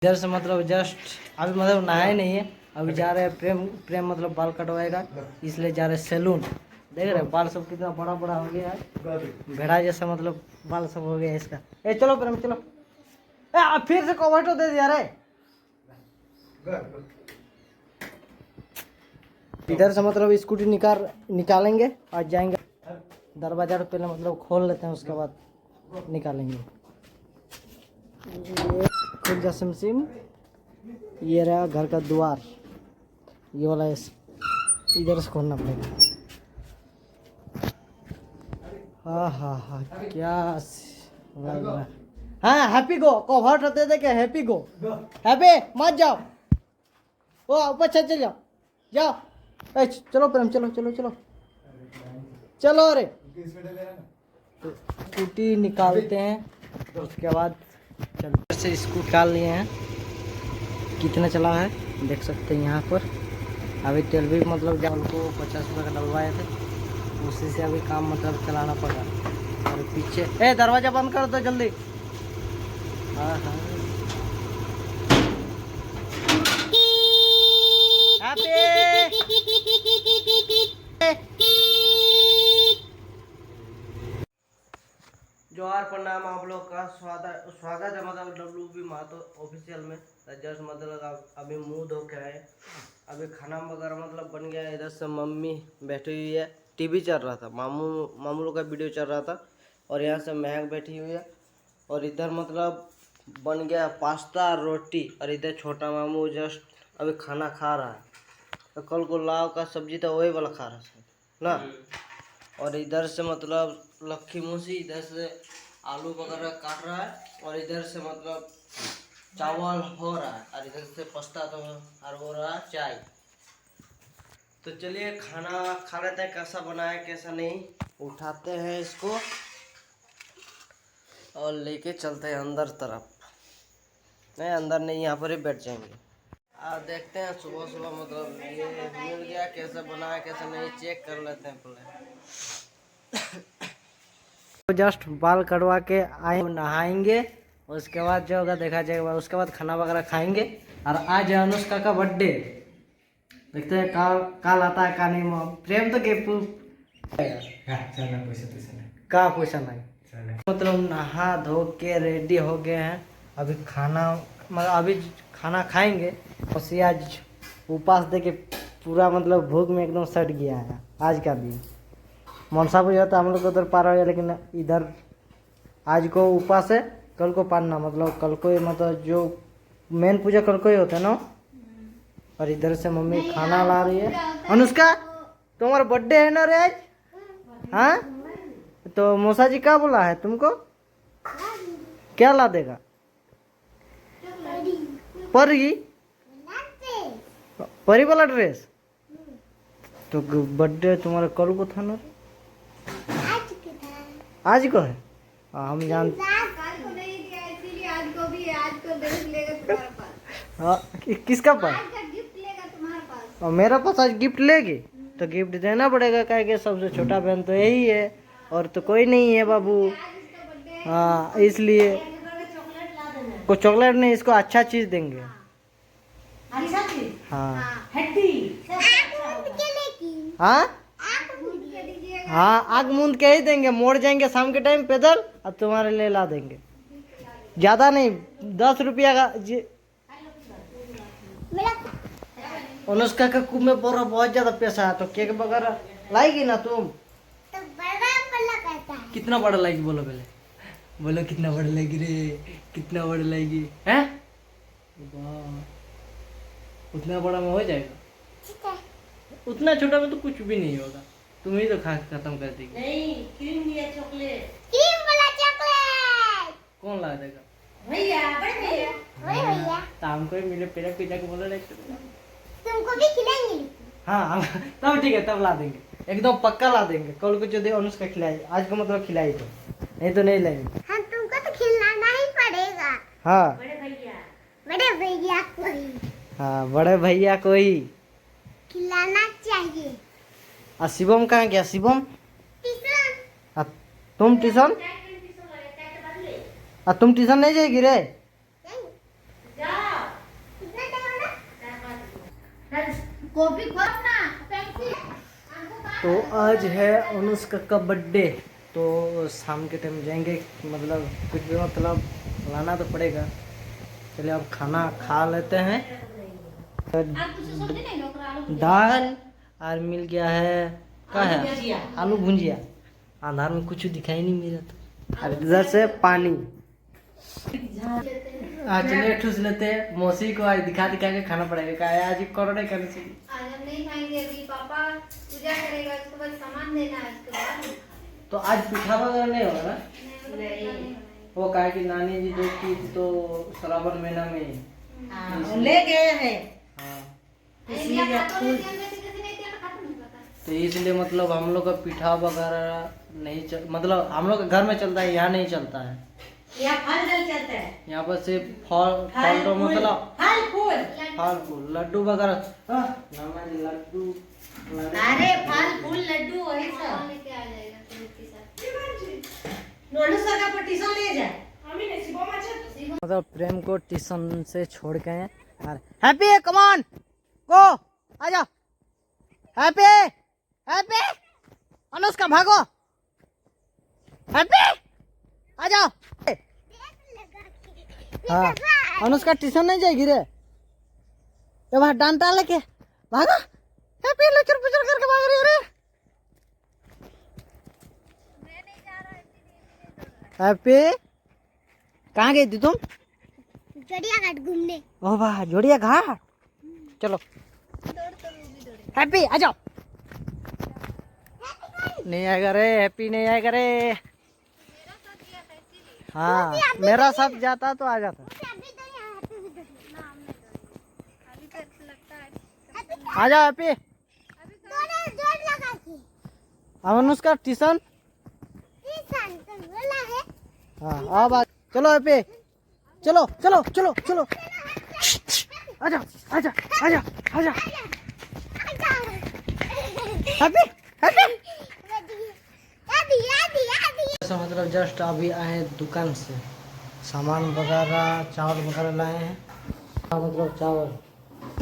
इधर से मतलब जस्ट अभी मतलब नहाए नहीं है, अभी जा रहे हैं प्रेम प्रेम मतलब बाल कटवाएगा, इसलिए जा रहे हैं सैलून। देख रहे बाल सब कितना बड़ा बड़ा हो गया है, भेड़ा जैसा मतलब बाल सब हो गया है इसका। ए चलो प्रेम चलो। फिर से कवर्टो दे दिया रे। इधर से मतलब स्कूटी निकालेंगे और जाएंगे। दरवाजा तो पहले मतलब खोल लेते हैं, उसके बाद निकालेंगे। ये खुल जा सिम। ये रहा घर का द्वार, ये वाला इधर से खोलना पड़ेगा। हाँ हाँ हाँ क्या लग रहा है। हाँ हैप्पी गो कवर दे दे क्या, हैप्पी गो हैप्पी मत जाओ, वो ऊपर चल जाओ जाओ। चलो प्रेम चलो चलो चलो चलो। अरे तो स्कूटी निकालते हैं, उसके बाद चलते से स्कूटी निकाल लिए हैं। कितना चला है देख सकते हैं यहाँ पर। अभी तेल भी मतलब जब उनको 50 रुपये का डलवाए थे, उसी से अभी काम मतलब चलाना पड़ा। और पीछे दरवाज़ा बंद कर दो जल्दी। हाँ हाँ जोहार प्रणाम, आप लोग का स्वागत है मतलब WB महतो ऑफिशियल में। जस्ट मतलब अभी मुंह धो के आए, अभी खाना वगैरह मतलब बन गया। इधर से मम्मी बैठी हुई है, टीवी चल रहा था, मामू लोग का वीडियो चल रहा था, और यहाँ से महक बैठी हुई है। और इधर मतलब बन गया पास्ता रोटी, और इधर छोटा मामू जस्ट अभी खाना खा रहा है। तो कल को लाव का सब्जी था वही वाला खा रहा है ना। और इधर से मतलब लक्की मूसी इधर से आलू वगैरह काट रहा है, और इधर से मतलब चावल हो रहा है, और इधर से पास्ता तो और हो रहा है चाय। तो चलिए खाना खा लेते हैं, कैसा बना है कैसा नहीं। उठाते हैं इसको और लेके चलते हैं अंदर तरफ। नहीं अंदर नहीं, यहाँ पर ही बैठ जाएंगे। देखते हैं सुबह सुबह मतलब ये मिल गया, कैसा बना है कैसा नहीं चेक कर लेते हैं पहले। तो जस्ट बाल कटवा के आए, नहाएंगे, उसके बाद जो होगा देखा जाएगा। उसके बाद खाना वगैरह खाएंगे। और आज है अनुष्का का बर्थडे, देखते हैं काल आता है का नहीं। प्रेम तो गिफ्ट का पैसा नहीं मतलब नहा धो के रेडी हो गए हैं। अभी खाना मतलब अभी खाना खाएंगे। और आज उपास दे के पूरा मतलब भूख में एकदम सट गया है आज का दिन। मनसा पूजा तो हम लोग उधर पार हो गया, लेकिन इधर आज को उपास है, कल को पारना मतलब कल को मतलब जो मेन पूजा कल को ही होता है ना। और इधर से मम्मी खाना ला रही है। अनुष्का तुम्हारा बर्थडे है ना रे आज? हाँ तो मौसा जी क्या बोला है तुमको, क्या ला देगा? परी परी वाला ड्रेस? तो बर्थडे तुम्हारा कल को था ना? आज को है। हम जानते किसका पास? और मेरा पास आज गिफ्ट लेगी तो गिफ्ट देना पड़ेगा, कहेंगे सबसे छोटा बहन तो यही है और तो कोई नहीं है बाबू। हाँ इसलिए को चॉकलेट नहीं, इसको अच्छा चीज देंगे। हाँ हाँ हाँ आग मूंद के ही देंगे, मोड़ जाएंगे शाम के टाइम पैदल और तुम्हारे लिए ला देंगे। ज्यादा नहीं 10 रुपया का अनुष्का का कुछ में पूरा बहुत ज्यादा पैसा है, तो केक वगैरह लाएगी ना तुम? तो बड़ा कितना बड़ा लाएगी बोलो पहले, बोलो कितना बड़ा लाएगी रे, कितना बड़ा लाएगी है? उतना बड़ा में हो जाएगा? उतना छोटा में तो कुछ भी नहीं होगा, तुम ही तो खा खत्म कर देगी। नहीं क्रीम दिया चॉकलेट, क्रीम वाला चॉकलेट कौन ला देगा? भैया बड़े भैया तो हमको ही मिले पेड़ा पिज्जा को बोलो तुमको भी खिलाएंगे। हाँ तब ठीक है, तब ला देंगे, एकदम पक्का ला देंगे। कल को जो दे अनुष्का खिलाई, आज को मतलब खिलाई तो नहीं तो नहीं लाएंगे। हाँ तुमको तो खिलाना ही पड़ेगा। हाँ बड़े भैया को ही। हाँ बड़े भैया को ही खिलाना चाहिए। और शिवम कहाँ गया? शिवम तुम ट्यूशन तुम ट्यूशन नहीं जाएगी रे? तो आज है अनुष्का का बर्थडे, तो शाम के टाइम जाएंगे, मतलब कुछ भी मतलब लाना तो पड़ेगा। चलिए अब खाना खा लेते हैं। दाल और मिल गया है, क्या है, आलू भुंजिया। अंधार में कुछ दिखाई नहीं मिला था। और इधर से पानी। चलिए ठूस लेते हैं। मौसी को आज दिखा दिखा के खाना पड़ेगा। क्या है आज करोड़े करने चाहिए। आज हम नहीं खाएंगे, अभी पापा पूजा करेगा, उसके बाद सामान देना है, उसके बाद तो आज पिठा वगैरह नहीं होगा ना? नहीं। वो कहा कि नानी जी जो की थी तो श्रावण महीना में ले गए हैं। हाँ, तो इसलिए मतलब हम लोग का पिठा वगैरह नहीं मतलब हम लोग का घर में चलता है, यहाँ नहीं चलता है। यहाँ फल जल चलता है। यहाँ पर सिर्फ फल तो मतलब फल फूल लड्डू वगैरह। नाना जी लड्डू, अरे फल फूल लड्डू वही सब। लेके आ जाएगा उसके साथ। नोलू सर का पटीशन ले जाए। मतलब प्रेम को ट्यूशन से छोड़ के आए और हैप्पी कम ऑन गो, आजा हैप्पी हैप्पी अनुष्का भागो, हैप्पी आ जाओ। हाँ अनुष्का ट्यूशन नहीं जाएगी रे, ये बाहर डांटा लेके भागो। हैप्पी लचर पुचर करके भाग रही है रे। हैप्पी कहाँ गई थी तुम? जोड़िया घाट घूमने। ओ वाह जोड़िया घाट, चलो हैप्पी आ जाओ। नहीं आएगा रे, हैप्पी नहीं आएगा रे। हाँ मेरा सब जाता तो आ जाता। आ जाओ हैप्पी। अब अनुष्का ट्यूशन। हाँ अब चलो हैप्पी, चलो चलो चलो चलो। आजा आजा आजा आजा हैप्पी हैप्पी। मतलब जस्ट अभी आए दुकान से, सामान वगैरह चावल वगैरह लाए हैं। मतलब चावल,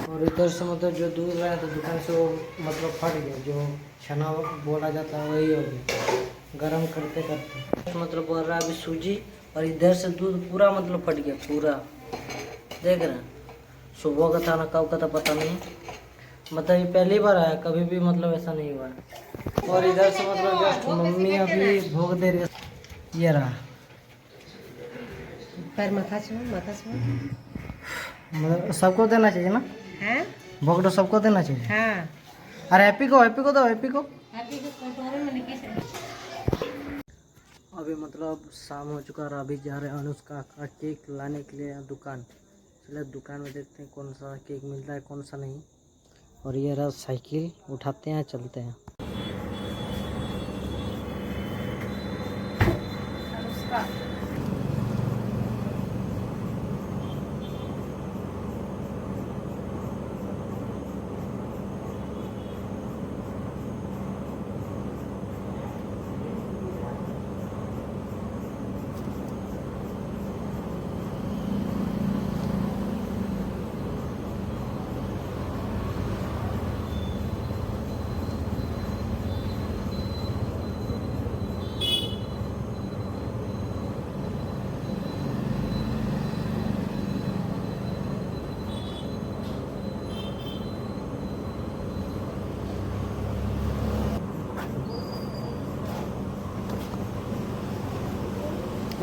और इधर से मतलब जो दूध लाए तो दुकान से वो मतलब फट गया, जो छना बोला जाता है वही हो गया गरम करते करते। मतलब बोल रहा है अभी सूजी, और इधर से दूध पूरा मतलब फट गया पूरा, देख रहे हैं। सुबह का था ना कब का था पता नहीं, मतलब ये पहली बार आया, कभी भी मतलब ऐसा नहीं हुआ है। और इधर से मतलब जस्ट मम्मी अभी भोग दे रही है, ये रहा पर माथा छो मतलब सबको देना चाहिए ना, हैं? भोग तो सबको देना चाहिए। हाँ। अरे हैप्पी को दो, हैप्पी को। अभी तो कटोरे में कैसे? अभी मतलब शाम हो चुका और अभी जा रहे हैं अनुष्का का केक लाने के लिए दुकान। चलिए दुकान में देखते हैं कौन सा केक मिलता है कौन सा नहीं। और ये रहा साइकिल, उठाते हैं चलते हैं।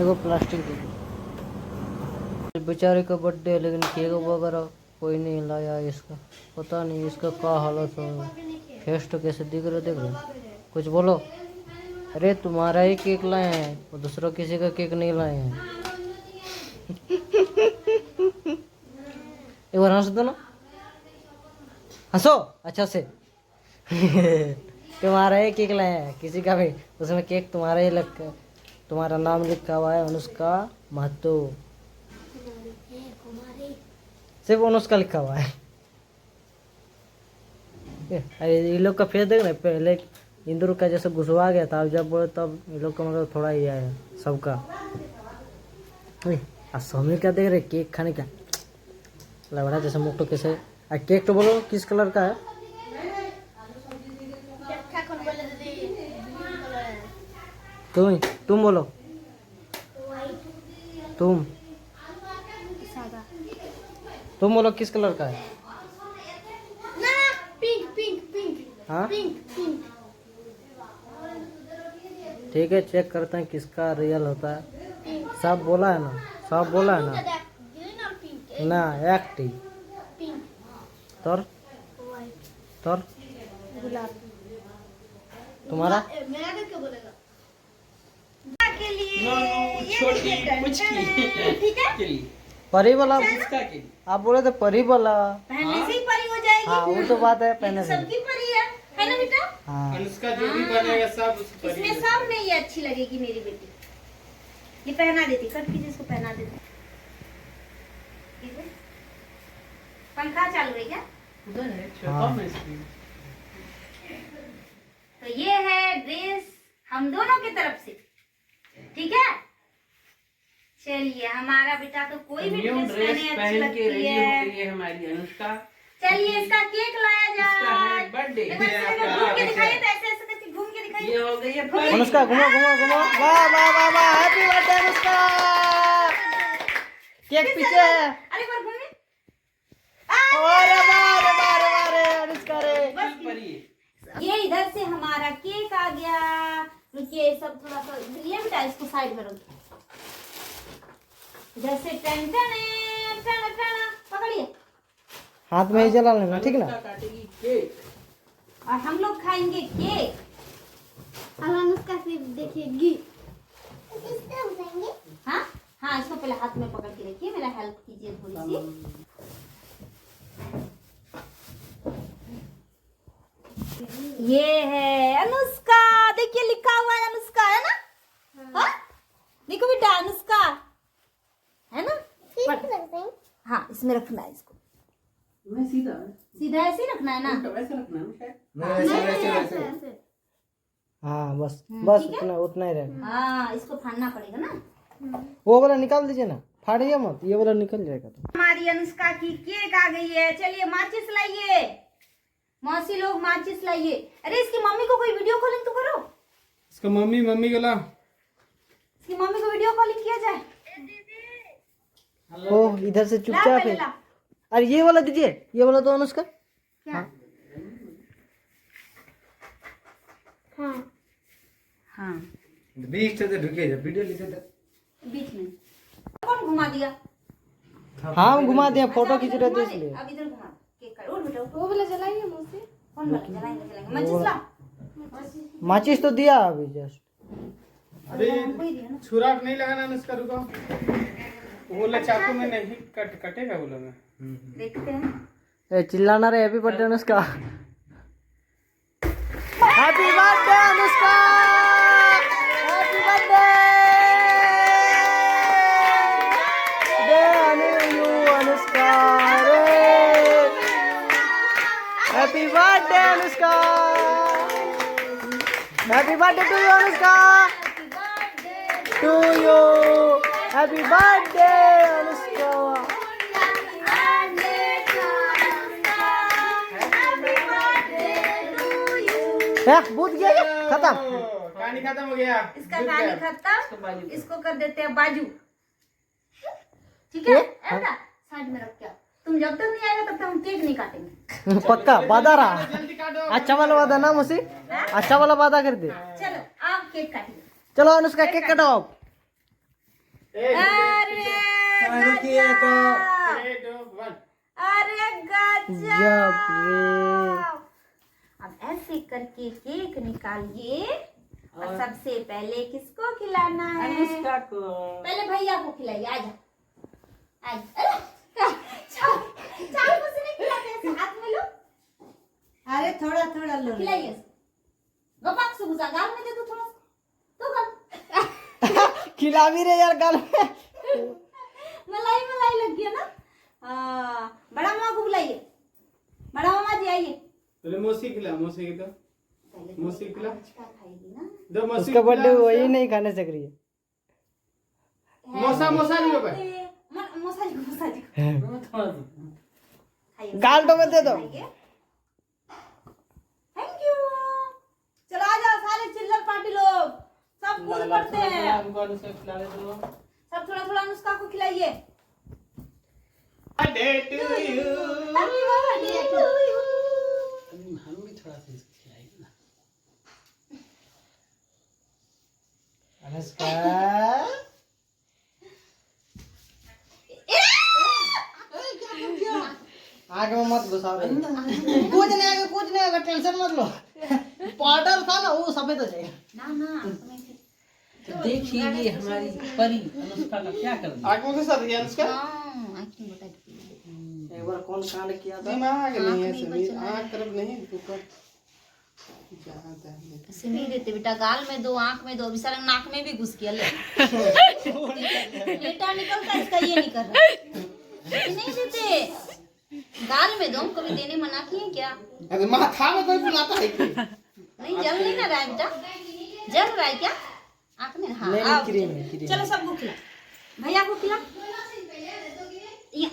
एगो प्लास्टिक दे। बेचारे का बर्थडे है लेकिन केक वगैरह कोई नहीं लाया इसका, पता नहीं इसका क्या हालत हो। फेस तो कैसे दिख रहा, देख रहे कुछ बोलो। अरे तुम्हारा ही केक लाए हैं, वो दूसरा किसी का केक नहीं लाए हैं। एक बार हंस दो ना, हंसो अच्छा से। तुम्हारा ही केक लाए हैं, किसी का भी उसमें केक तुम्हारा ही लग, तुम्हारा नाम लिखा हुआ है अनुष्का महतो, सिर्फ अनुष्का लिखा हुआ है। अरे ये लोग का फेस देख रहे, पहले इंदुर का जैसे घुसवा गया था, जब बोले तब ये लोग का मतलब थोड़ा ही आया सबका। समीर क्या देख रहे, केक खाने का लग रहा है जैसे मुख तो कैसे। केक तो बोलो किस कलर का है? तुम बोलो। तुम तुम बोलो किस कलर का है? पिंक पिंक पिंक हाँ पिंक पिंक। ठीक है, चेक करते हैं किसका रियल होता है। सब बोला है ना, सब बोला है ना। ग्रीन और पिंक। ना एक टी पिंक तोर व्हाइट तोर गुलाब। तुम्हारा मेरा क्या बोलेगा? के लिए छोटी कुछ ठीक है। के लिए परी वाला इसका के लिए आप बोले थे परी वाला। पहनने से ही परी हो जाएगी। हाँ वो तो बात है, ये पहले तो से। सबकी परी है ना बेटा? हाँ अनुष्का जो भी बनेगा सब उस पर ही इसमें सब में ये अच्छी लगेगी मेरी बेटी। ये पहना देती, कट कीजिए इसको, पहना देती। पंखा चालू है क्या? उधर है छोटा हाँ। में स्क्रीन। तो ये है ड्रेस हम दोनों की तरफ से, ठीक है। चलिए हमारा बेटा तो कोई भी न्यू ड्रेस ड्रेस पहने अच्छी पहन के लगती रेडी हो है। गई है हमारी अनुष्का। चलिए इसका केक लाया इसका है जाए। बर्थडे। एक बार ऐसे घूम के दिखाइए, तो ऐसे ऐसे करके घूम के दिखाइए। ये हो गई है अनुष्का घुमो घुमो घुमो। वाह वाह वाह वाह, हैप्पी बर्थडे अनुष्का। केक पीछे है। अरे बार घूमिए। अरे वाह रे वाह रे वाह रे अनुष्का रे। परी। ये इधर से हमारा केक आ गया। रुकिए सब थोड़ा सा ये बेटा इसको साइड में रखिए। इधर से टन टन टन टन पकड़िए। हाथ में ही जला लेना, ठीक ना। अनुष्का काटेगी केक। और हम लोग खाएंगे केक। और अनुष्का सिर्फ देखेगी। किससे उठाएंगे? हाँ हाँ, इसको पहले हाथ में पकड़ के रखिए, मेरा हेल्प कीजिए थोड़ी सी। ये है अनुष्का, देखिए लिखा हुआ है अनुष्का, है ना? हाँ देखो बेटा अनुष्का है ना? हाँ इसमें रखना है इसको, मैं सीधा सीधा ऐसे ही रखना है ना? उल्टा वैसे रखना है शायद। ऐसे। हाँ बस बस ठीक है? उतना उतना ही रहेगा। हाँ इसको फाड़ना पड़ेगा ना। वो वाला निकाल दीजिए ना, फाड़िए मत, ये वाला निकल जाएगा तो। हमारी अनुष्का की केक आ गई है। चलिए माचिस लाइए, मौसी लोग माचिस लाइए। अरे इसकी मम्मी को कोई वीडियो कॉलिंग तो करो। इसका मम्मी मम्मी गला। इसकी मम्मी को वीडियो कॉलिंग किया जाए। ओ इधर से ला चुपचाप पहले है। ला। अरे ये वाला दीजिए, ये वाला तो अनुष्का। क्या? हाँ हाँ बीच से ढुके जा वीडियो लिखे था। बीच में कौन घुमा दिया? हाँ हम घुमा दिए, फोटो अच्छा, खींच इधर रहे थे घुमा दे। इसलिए। अब इधर घुमा दे। केक काट। उठ बेटा उठ। वो वाला जलाइए मुँह से। कौन वाला? जलाएंगे जलाएंगे। माचिस ला। माचिस तो दिया अभी जस्ट। अरे हमको ही दिया ना। छुरा नहीं लगाना अनुष्का, रुको। वो बोला चाकू में नहीं कटेगा बोला मैं। देखते हैं। ए चिल्लाना रे, happy birthday Anushka. Happy birthday Anushka, happy birthday you Anushka रे। Happy birthday Anushka, happy birthday to you Anushka, to you happy birthday Anushka. बूझ गया ये? खत्म। कहानी खत्म हो गया। इसका कहानी खत्म। इसको कर देते हैं बाजू। ठीक है? ऐसा साइड में रख के आओ। तुम जब तक नहीं आएगा तब तक हम केक नहीं काटेंगे। पक्का वादा रहा। जल्दी काटो। अच्छा वाला वादा ना मुझसे, अच्छा वाला वादा कर दे। चलो आप केक काटिए। चलो अनुष्का केक कटाओ आप। अरे रुकिए तो। गजब! 3, 2, 1। अरे गजब! जब रे। अब ऐसे करके केक निकालिए और सबसे पहले किसको खिलाना है? अनुष्का को। पहले भैया को खिलाइए। आजा आजा। अरे चाय चाय मुझसे नहीं खिलाते, ऐसे हाथ में लो। अरे थोड़ा थोड़ा लो। खिलाइए। गपाक से घुसा गाल में दे दो थोड़ा सा तो गाल। खिला भी रे यार गाल में। मलाई मलाई लग गया ना। हाँ बड़ा मामा को बुलाइए। बड़ा मामा जी आइए। पहले मौसी खिला, मौसी की तो पहले मौसी खिला। क्या खाएगी ना? दो मौसी उसका खिला, बर्थडे अनुष्का। वही नहीं खाने सक रही है। मौसा नहीं हो पाए। मौसा जी खाइए। गाल तो मत दे दो। Thank you. चलो आ जाओ सारे चिल्लर पार्टी लोग, सब कूद पड़ते हैं। हमको अनुष्का खिला दे दो। सब थोड़ा थोड़ा अनुष्का को खिलाइए। Birthday to you. Happy birthday to you। हम भी थोड़ा सा इसको खिलाएंगे ना। अनुष्का आग में मत घुसाओ। कुछ नहीं होगा टेंशन मत लो। पाउडर था ना वो सफेद हो जाएगा। ना तो देखिए हमारी परी अनुष्का का क्या कर दिया। आग में घुसा दिया अनुष्का। एक बार कौन कांड किया था? दिमाग नहीं है समीर, आँख तरफ नहीं ऊपर जाता है। सिमी देते बेटा, गाल में दो, आंख में दो, अभी सारा नाक में भी घुस गया। ले बेटा निकलता है इसका, ये नहीं कर रहा। नहीं देते, गाल में दो। कभी देने मना किए क्या? अरे माथा में कोई बुलाता है क्या? नहीं जल नहीं ना रहा है बेटा, जल रहा है क्या आंख में? हाँ नहीं, आओ। क्रीम है, क्रीम। चलो सबको खिला, भैया को खिला। ये,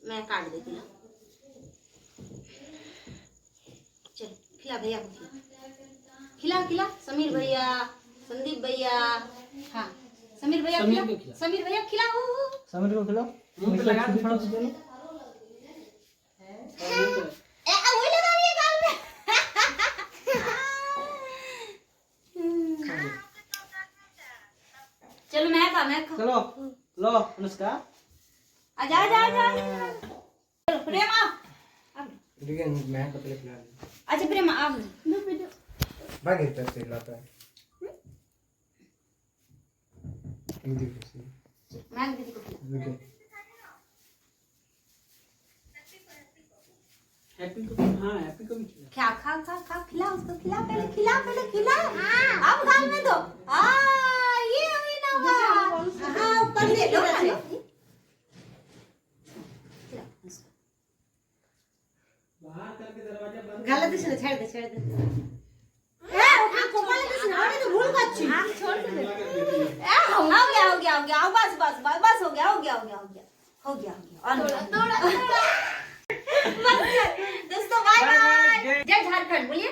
मैं काट देती हूँ। चलो खिला भैया को, खिला खिला। समीर भैया, संदीप भैया, हाँ समीर भैया समीर खिला। को खिला। समीर भैया खिला। समीर को खिलाओ। मुंह पे लगा दो थोड़ा सा। वही लगा रही है गाल में। चलो मैं खा। चलो लो अनुष्का। आजा आजा आजा। चलो प्रेम आओ। लेकिन मैं तो पहले खिला दूं। अच्छा प्रेम आओ। भागे पैसे लाता है। मैं दीदी को खिला। हैप्पी को, हाँ हैप्पी को भी खिला। क्या खा खा खा, खिला उसको, खिला पहले खिला। अब गाल में दो। ये हुई ना हुआ। हाँ ऊपर ले लो ना लो। बाहर करके दरवाजा बंद। गलत से छेड़ दे हाँ कोमल किसी ना तो भूल गई। हाँ छोड़ दे। हो गया बस हो गया। दोस्तों बाय बाय। जय झारखंड बोलिए।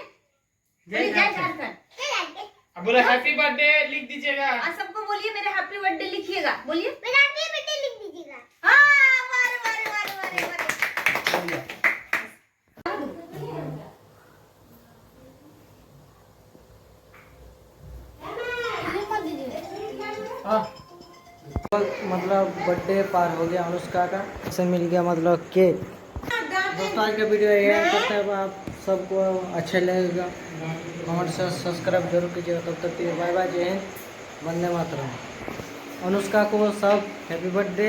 जय झारखंड। अब बोले हैप्पी बर्थडे लिख दीजिएगा। आज सबको बोलिए मेरे हैप्पी बर्थडे लिखिएगा। बोलिए मेरा हैप्पी बर्थडे लिख दीजिएगा। हाँ वारे। मतलब बर्थडे पार हो गया अनुष्का का, से मिल गया मतलब केक। दोस्तों आज का वीडियो यही करते हैं। आप सबको अच्छा लगेगा, कमेंट से सब्सक्राइब जरूर कीजिएगा। तब तक के लिए बाय बाय, जय हिंद, वंदे मातरम। अनुष्का को सब हैप्पी बर्थडे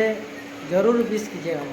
जरूर विश कीजिएगा।